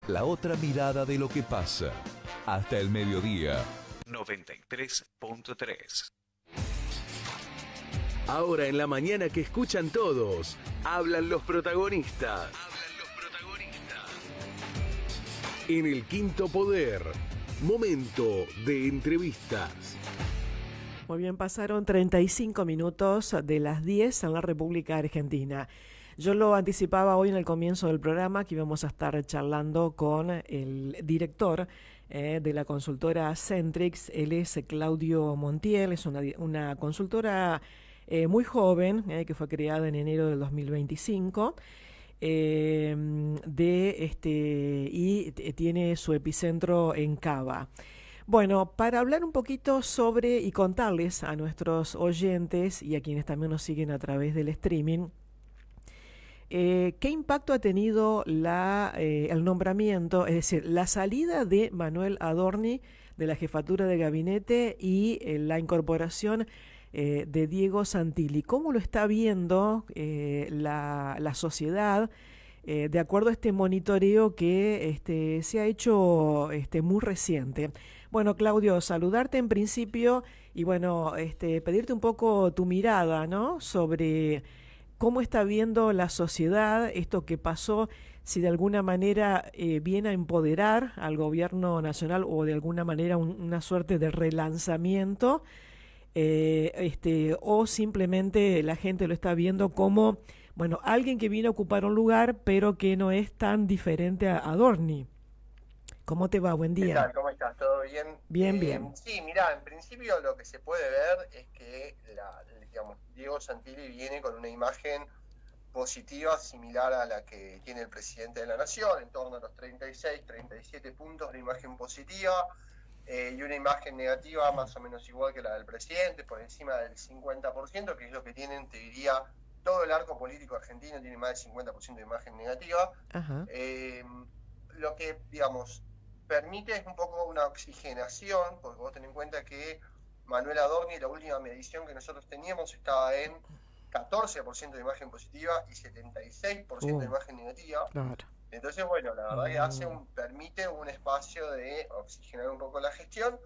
La otra mirada de lo que pasa. Hasta el mediodía. 93.3. Ahora en la mañana que escuchan todos, hablan los protagonistas. En el Quinto Poder, momento de entrevistas. Muy bien, pasaron 35 minutos de las 10 en la República Argentina. Yo lo anticipaba hoy en el comienzo del programa que íbamos a estar charlando con el director de la consultora Centrix. Él es Claudio Montiel, es una consultora muy joven que fue creada en enero del 2025 y tiene su epicentro en Cava. Bueno, para hablar un poquito sobre y contarles a nuestros oyentes y a quienes también nos siguen a través del streaming, ¿qué impacto ha tenido el nombramiento, es decir, la salida de Manuel Adorni de la jefatura de gabinete y la incorporación de Diego Santilli? ¿Cómo lo está viendo la sociedad de acuerdo a este monitoreo que se ha hecho muy reciente? Bueno, Claudio, saludarte en principio y bueno, pedirte un poco tu mirada, ¿no?, sobre cómo está viendo la sociedad esto que pasó, si de alguna manera viene a empoderar al gobierno nacional o de alguna manera una suerte de relanzamiento, o simplemente la gente lo está viendo como, bueno, alguien que viene a ocupar un lugar pero que no es tan diferente a Adorni. ¿Cómo te va? Buen día. ¿Qué tal? ¿Cómo estás? ¿Todo bien? Bien, bien. Sí, mirá, en principio lo que se puede ver es que Diego Santilli viene con una imagen positiva similar a la que tiene el presidente de la Nación, en torno a los 36, 37 puntos de imagen positiva, y una imagen negativa más o menos igual que la del presidente, por encima del 50%, que es lo que tienen, te diría, todo el arco político argentino tiene más del 50% de imagen negativa. Ajá. Lo que, digamos, permite es un poco una oxigenación, porque vos ten en cuenta que Manuel Adorni, la última medición que nosotros teníamos, estaba en 14% de imagen positiva y 76% de imagen negativa. Claro. Entonces, bueno, la verdad que permite un espacio de oxigenar un poco la gestión,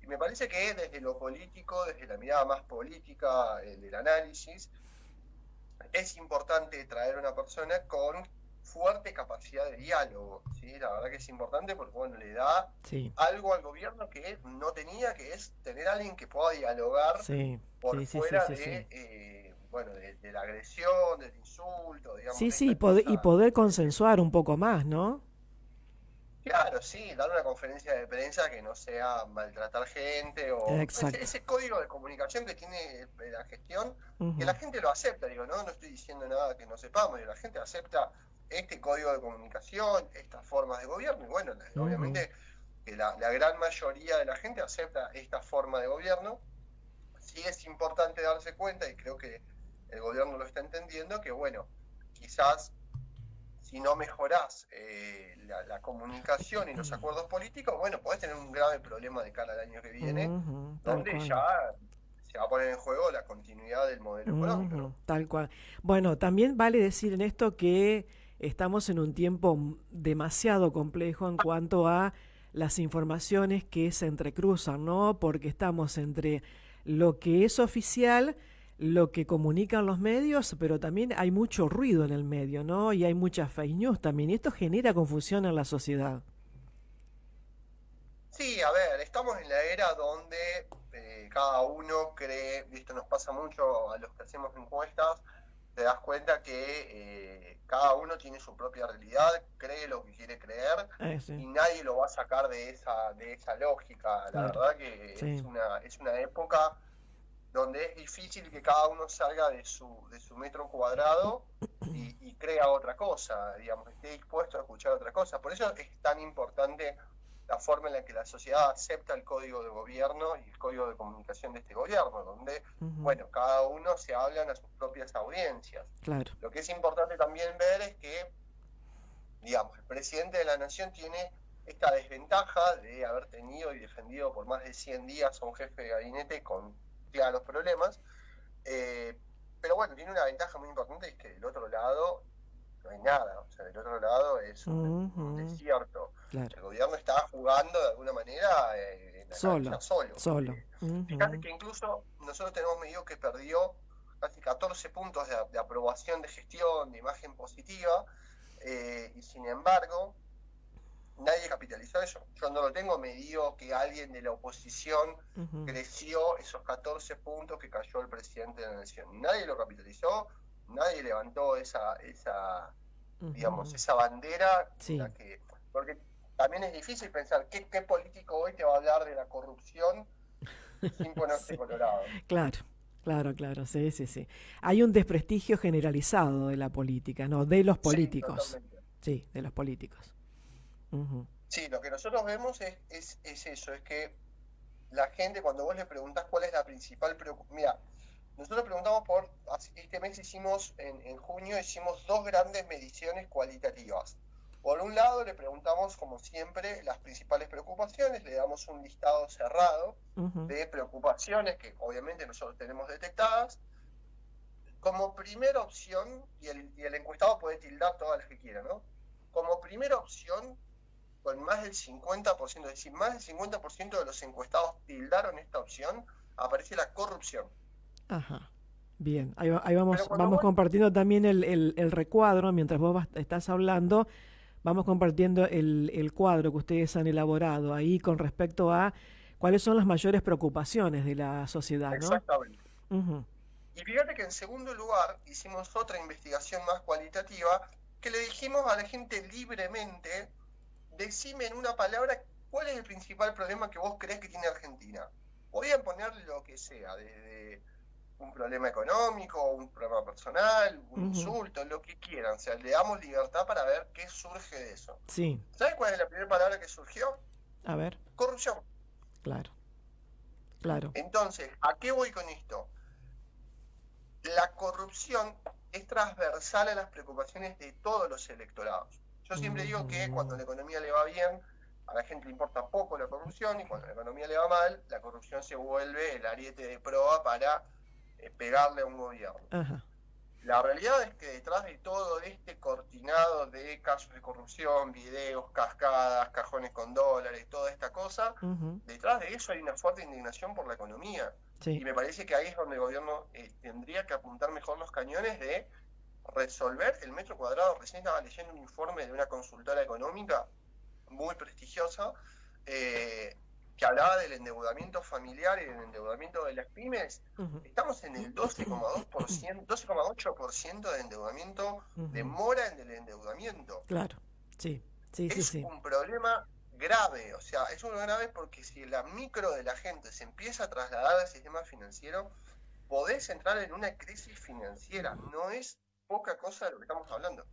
y me parece que desde lo político, desde la mirada más política del análisis, es importante traer una persona con fuerte capacidad de diálogo, ¿sí? La verdad que es importante porque, bueno, le da algo al gobierno que no tenía, que es tener a alguien que pueda dialogar por fuera de la agresión, del insulto, digamos. Y poder consensuar un poco más, ¿no? Claro, sí, dar una conferencia de prensa que no sea maltratar gente o ese código de comunicación que tiene la gestión, que la gente lo acepta, digo, no estoy diciendo nada que no sepamos, la gente acepta este código de comunicación, estas formas de gobierno, y bueno, obviamente que la gran mayoría de la gente acepta esta forma de gobierno. Sí es importante darse cuenta, y creo que el gobierno lo está entendiendo, que bueno, quizás si no mejorás la comunicación y los acuerdos políticos, bueno, podés tener un grave problema de cara al año que viene, donde ya se va a poner en juego la continuidad del modelo económico, ¿no? Tal cual. Bueno, también vale decir en esto que estamos en un tiempo demasiado complejo en cuanto a las informaciones que se entrecruzan, ¿no? Porque estamos entre lo que es oficial, lo que comunican los medios, pero también hay mucho ruido en el medio, ¿no? Y hay muchas fake news también, y esto genera confusión en la sociedad. Sí, a ver, estamos en la era donde cada uno cree, y esto nos pasa mucho a los que hacemos encuestas, te das cuenta que cada uno tiene su propia realidad, cree lo que quiere creer, y nadie lo va a sacar de esa lógica. La verdad que es una época donde es difícil que cada uno salga de su metro cuadrado y crea otra cosa, digamos, esté dispuesto a escuchar otra cosa. Por eso es tan importante la forma en la que la sociedad acepta el código de gobierno y el código de comunicación de este gobierno, donde, bueno, cada uno se hablan a sus propias audiencias. Claro. Lo que es importante también ver es que, digamos, el presidente de la Nación tiene esta desventaja de haber tenido y defendido por más de 100 días a un jefe de gabinete con claros problemas, pero bueno, tiene una ventaja muy importante, es que del otro lado no hay nada, o sea, del otro lado es un desierto. Claro. El gobierno está jugando de alguna manera en la cancha solo. Fíjate que incluso nosotros tenemos medido que perdió casi 14 puntos de aprobación de gestión, de imagen positiva, y sin embargo nadie capitalizó eso. Yo no lo tengo medido que alguien de la oposición creció esos 14 puntos que cayó el presidente de la nación. Nadie lo capitalizó, nadie levantó esa digamos, esa bandera. Sí. Porque también es difícil pensar qué político hoy te va a hablar de la corrupción sin ponerse colorado. Claro, sí. Hay un desprestigio generalizado de la política, ¿no? De los políticos. Sí, de los políticos. Sí, lo que nosotros vemos es eso, es que la gente, cuando vos le preguntás cuál es la principal preocupación, mira, nosotros preguntamos este mes en junio hicimos 2 grandes mediciones cualitativas. Por un lado le preguntamos, como siempre, las principales preocupaciones, le damos un listado cerrado de preocupaciones que obviamente nosotros tenemos detectadas. Como primera opción, y el encuestado puede tildar todas las que quiera, ¿no? Como primera opción, con más del 50%, es decir, más del 50% de los encuestados tildaron esta opción, aparece la corrupción. Ajá. Bien, ahí vamos compartiendo también el recuadro, mientras vos estás hablando, vamos compartiendo el cuadro que ustedes han elaborado ahí con respecto a cuáles son las mayores preocupaciones de la sociedad, ¿no? Exactamente. Y fíjate que en segundo lugar hicimos otra investigación más cualitativa que le dijimos a la gente libremente, decime en una palabra cuál es el principal problema que vos crees que tiene Argentina. Podían ponerle lo que sea, desde un problema económico, un problema personal, un insulto, lo que quieran. O sea, le damos libertad para ver qué surge de eso. Sí. ¿Sabes cuál es la primera palabra que surgió? A ver. Corrupción. Claro. Entonces, ¿a qué voy con esto? La corrupción es transversal a las preocupaciones de todos los electorados. Yo siempre digo que cuando la economía le va bien, a la gente le importa poco la corrupción, y cuando la economía le va mal, la corrupción se vuelve el ariete de proa para pegarle a un gobierno. Ajá. La realidad es que detrás de todo este cortinado de casos de corrupción, videos, cascadas, cajones con dólares, toda esta cosa, detrás de eso hay una fuerte indignación por la economía. Sí. Y me parece que ahí es donde el gobierno tendría que apuntar mejor los cañones de resolver el metro cuadrado. Recién estaba leyendo un informe de una consultora económica muy prestigiosa que hablaba del endeudamiento familiar y del endeudamiento de las pymes. Estamos en el 12,2%, 12,8% de endeudamiento, de mora en el endeudamiento. Claro, sí. Es un problema grave, o sea, es un problema grave porque si la micro de la gente se empieza a trasladar al sistema financiero, podés entrar en una crisis financiera. No es poca cosa de lo que estamos hablando.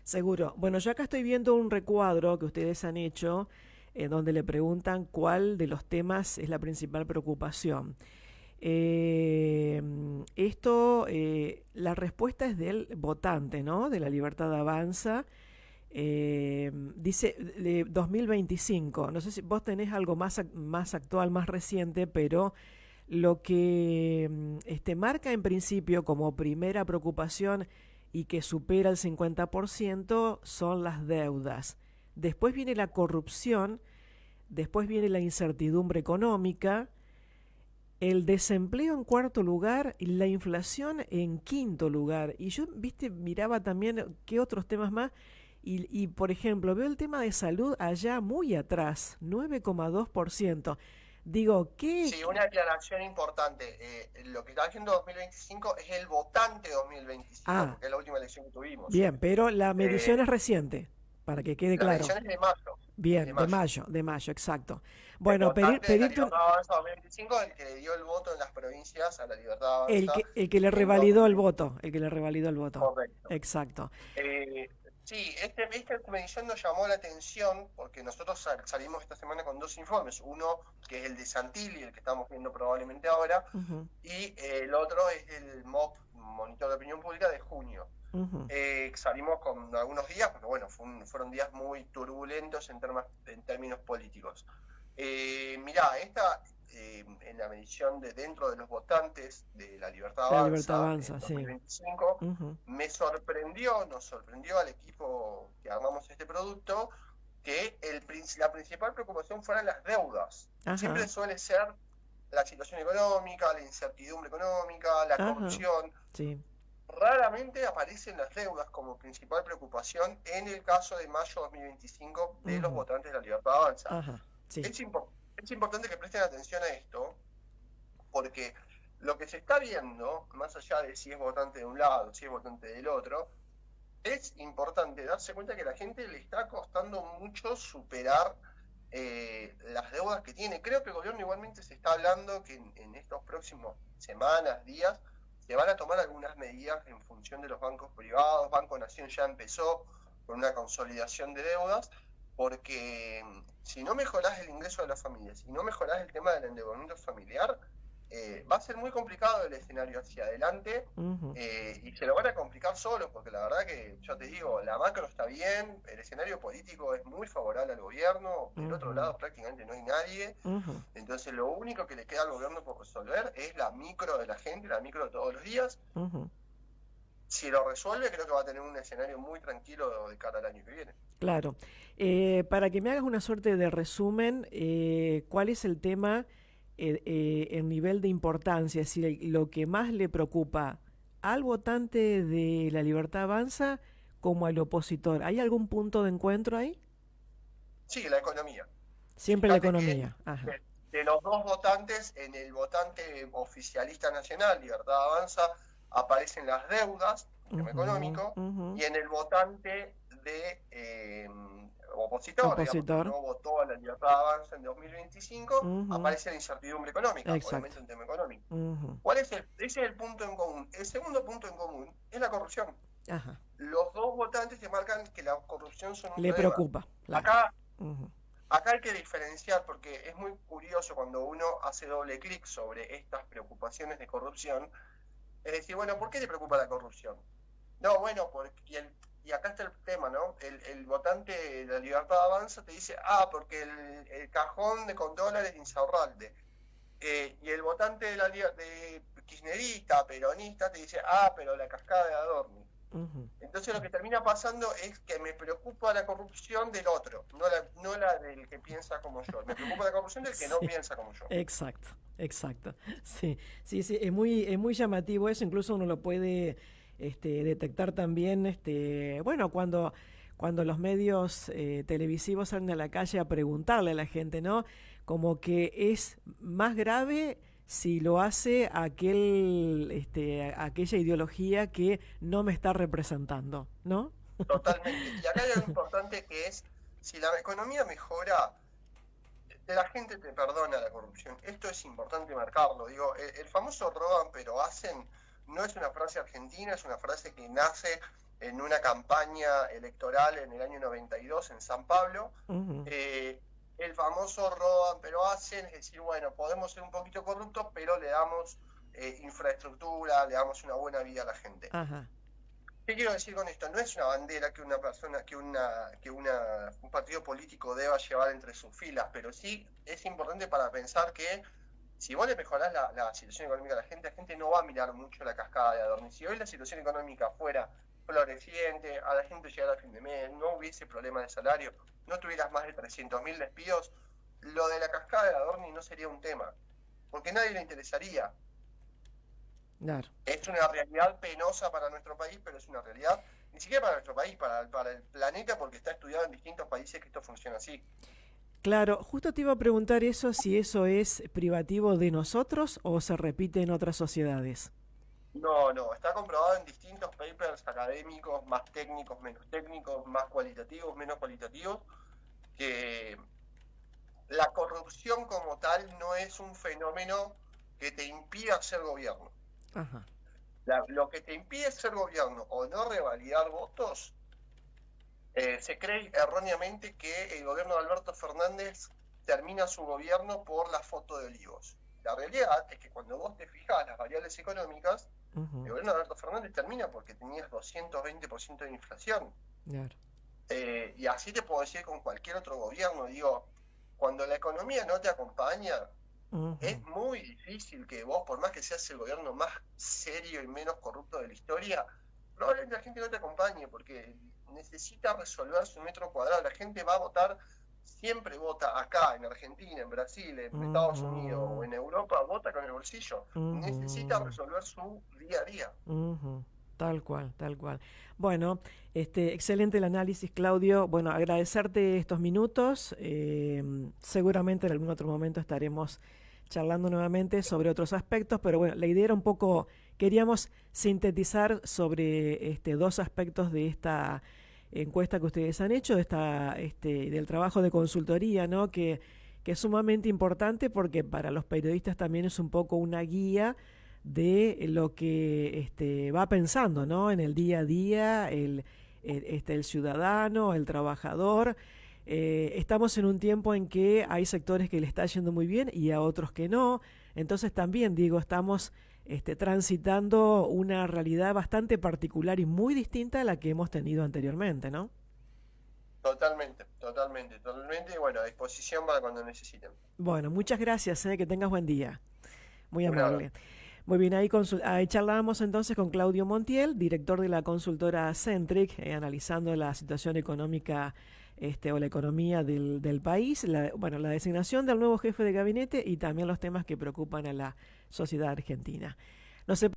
Seguro. Bueno, yo acá estoy viendo un recuadro que ustedes han hecho donde le preguntan cuál de los temas es la principal preocupación. La respuesta es del votante, ¿no? De La Libertad Avanza. Dice 2025. No sé si vos tenés algo más actual, más reciente, pero lo que marca en principio como primera preocupación y que supera el 50% son las deudas. Después viene la corrupción, después viene la incertidumbre económica, el desempleo en cuarto lugar y la inflación en quinto lugar. Y yo, miraba también qué otros temas más. Y por ejemplo, veo el tema de salud allá muy atrás, 9,2%. Digo, ¿qué? Sí, una aclaración importante. Lo que está haciendo 2025 es el votante 2025, porque es la última elección que tuvimos. Bien, pero la medición es reciente, para que quede claro. La medición es de mayo. Bien, de mayo, exacto. Bueno, pedirte... La Libertad Avanza 2025 el que le dio el voto en las provincias a la Libertad Avanza. El que le revalidó el voto. Correcto. Exacto. Sí, esta medición nos llamó la atención porque nosotros salimos esta semana con 2 informes. Uno que es el de Santilli, el que estamos viendo probablemente ahora, y el otro es el MOP, Monitor de Opinión Pública, de junio. Salimos con algunos días, porque bueno, fueron días muy turbulentos en términos políticos. Mirá, en la medición de dentro de los votantes de La Libertad Avanza, en 2025, nos sorprendió al equipo que armamos este producto, que la principal preocupación fueran las deudas. Ajá. Siempre suele ser la situación económica, la incertidumbre económica, la Ajá. corrupción. Sí. Raramente aparecen las deudas como principal preocupación en el caso de mayo 2025 de los votantes de La Libertad Avanza. Ajá. Sí. Es importante que presten atención a esto, porque lo que se está viendo, más allá de si es votante de un lado, si es votante del otro, es importante darse cuenta que a la gente le está costando mucho superar las deudas que tiene. Creo que el gobierno igualmente se está hablando que en estos próximos semanas, días, se van a tomar algunas medidas en función de los bancos privados. Banco Nación ya empezó con una consolidación de deudas, porque si no mejorás el ingreso de las familias, si no mejorás el tema del endeudamiento familiar, va a ser muy complicado el escenario hacia adelante, y se lo van a complicar solos, porque la verdad que, yo te digo, la macro está bien, el escenario político es muy favorable al gobierno, del otro lado prácticamente no hay nadie, entonces lo único que le queda al gobierno por resolver es la micro de la gente, la micro de todos los días. Si lo resuelve, creo que va a tener un escenario muy tranquilo de cara al año que viene. Claro. Para que me hagas una suerte de resumen, ¿cuál es el tema en nivel de importancia? Es decir, lo que más le preocupa al votante de La Libertad Avanza como al opositor. ¿Hay algún punto de encuentro ahí? Sí, la economía. Siempre Fíjate la economía. Ajá. De los dos votantes, en el votante oficialista nacional, Libertad Avanza, aparecen las deudas, el tema económico, y en el votante de opositor, digamos, que no votó a La Libertad Avanza en 2025, aparece la incertidumbre económica, obviamente un tema económico. ¿Cuál es ese es el punto en común? El segundo punto en común es la corrupción. Ajá. Los dos votantes te marcan que la corrupción son un Le problema. preocupa. Claro. Acá hay que diferenciar, porque es muy curioso cuando uno hace doble clic sobre estas preocupaciones de corrupción. Es decir, bueno, ¿por qué te preocupa la corrupción? No, bueno, porque y acá está el tema, ¿no? El votante de La Libertad Avanza te dice, porque el cajón con dólares de Insaurralde. Y el votante de kirchnerista, peronista, te dice, pero la cascada de Adorni. Entonces lo que termina pasando es que me preocupa la corrupción del otro, no la del que piensa como yo. Me preocupa la corrupción del que no piensa como yo. Exacto. Sí, es muy llamativo eso. Incluso uno lo puede detectar también, bueno, cuando los medios televisivos salen a la calle a preguntarle a la gente, ¿no? Como que es más grave si lo hace aquella ideología que no me está representando, ¿no? Totalmente. Y acá hay algo importante que es, si la economía mejora, la gente te perdona la corrupción. Esto es importante marcarlo. Digo, el famoso roban pero hacen no es una frase argentina, es una frase que nace en una campaña electoral en el año 92 en San Pablo. El famoso roban pero hacen, es decir, bueno, podemos ser un poquito corruptos, pero le damos infraestructura, le damos una buena vida a la gente. Ajá. ¿Qué quiero decir con esto? No es una bandera que una persona, un partido político deba llevar entre sus filas, pero sí es importante para pensar que si vos le mejorás la situación económica a la gente no va a mirar mucho la cascada de Adorni. Si hoy la situación económica fuera floreciente, a la gente llegara a fin de mes, no hubiese problema de salario, no tuvieras más de 300.000 despidos, lo de la cascada de Adorni no sería un tema, porque a nadie le interesaría. Claro. Es una realidad penosa para nuestro país, pero es una realidad, ni siquiera para nuestro país, para el planeta, porque está estudiado en distintos países que esto funciona así. Claro, justo te iba a preguntar eso, si eso es privativo de nosotros o se repite en otras sociedades. No, está comprobado en distintos papers académicos, más técnicos, menos técnicos, más cualitativos, menos cualitativos, que la corrupción como tal no es un fenómeno que te impida ser gobierno. Ajá. Lo que te impide ser gobierno o no revalidar votos, se cree erróneamente que el gobierno de Alberto Fernández termina su gobierno por la foto de Olivos. La realidad es que cuando vos te fijas las variables económicas, el gobierno de Alberto Fernández termina porque tenías 220% de inflación. Claro. Y así te puedo decir con cualquier otro gobierno. Digo, cuando la economía no te acompaña, es muy difícil que vos, por más que seas el gobierno más serio y menos corrupto de la historia, probablemente la gente no te acompañe, porque necesita resolver su metro cuadrado. La gente va a votar, siempre vota acá, en Argentina, en Brasil, en Estados Unidos o en Europa, vota con el bolsillo. Necesita resolver su día a día. Tal cual, tal cual. Bueno, excelente el análisis, Claudio. Bueno, agradecerte estos minutos. Seguramente en algún otro momento estaremos charlando nuevamente sobre otros aspectos, pero bueno, la idea era un poco, queríamos sintetizar sobre dos aspectos de esta encuesta que ustedes han hecho, del trabajo de consultoría, ¿no? Que es sumamente importante porque para los periodistas también es un poco una guía de lo que va pensando, ¿no? En el día a día, el ciudadano, el trabajador. Estamos en un tiempo en que hay sectores que le está yendo muy bien y a otros que no. Entonces también, digo, estamos transitando una realidad bastante particular y muy distinta a la que hemos tenido anteriormente, ¿no? Totalmente. Y bueno, a disposición para cuando necesiten. Bueno, muchas gracias, que tengas buen día. Muy amable. Muy bien, ahí charlábamos entonces con Claudio Montiel, director de la consultora Centric, analizando la situación económica o la economía del país, la designación del nuevo jefe de gabinete y también los temas que preocupan a la sociedad argentina. No se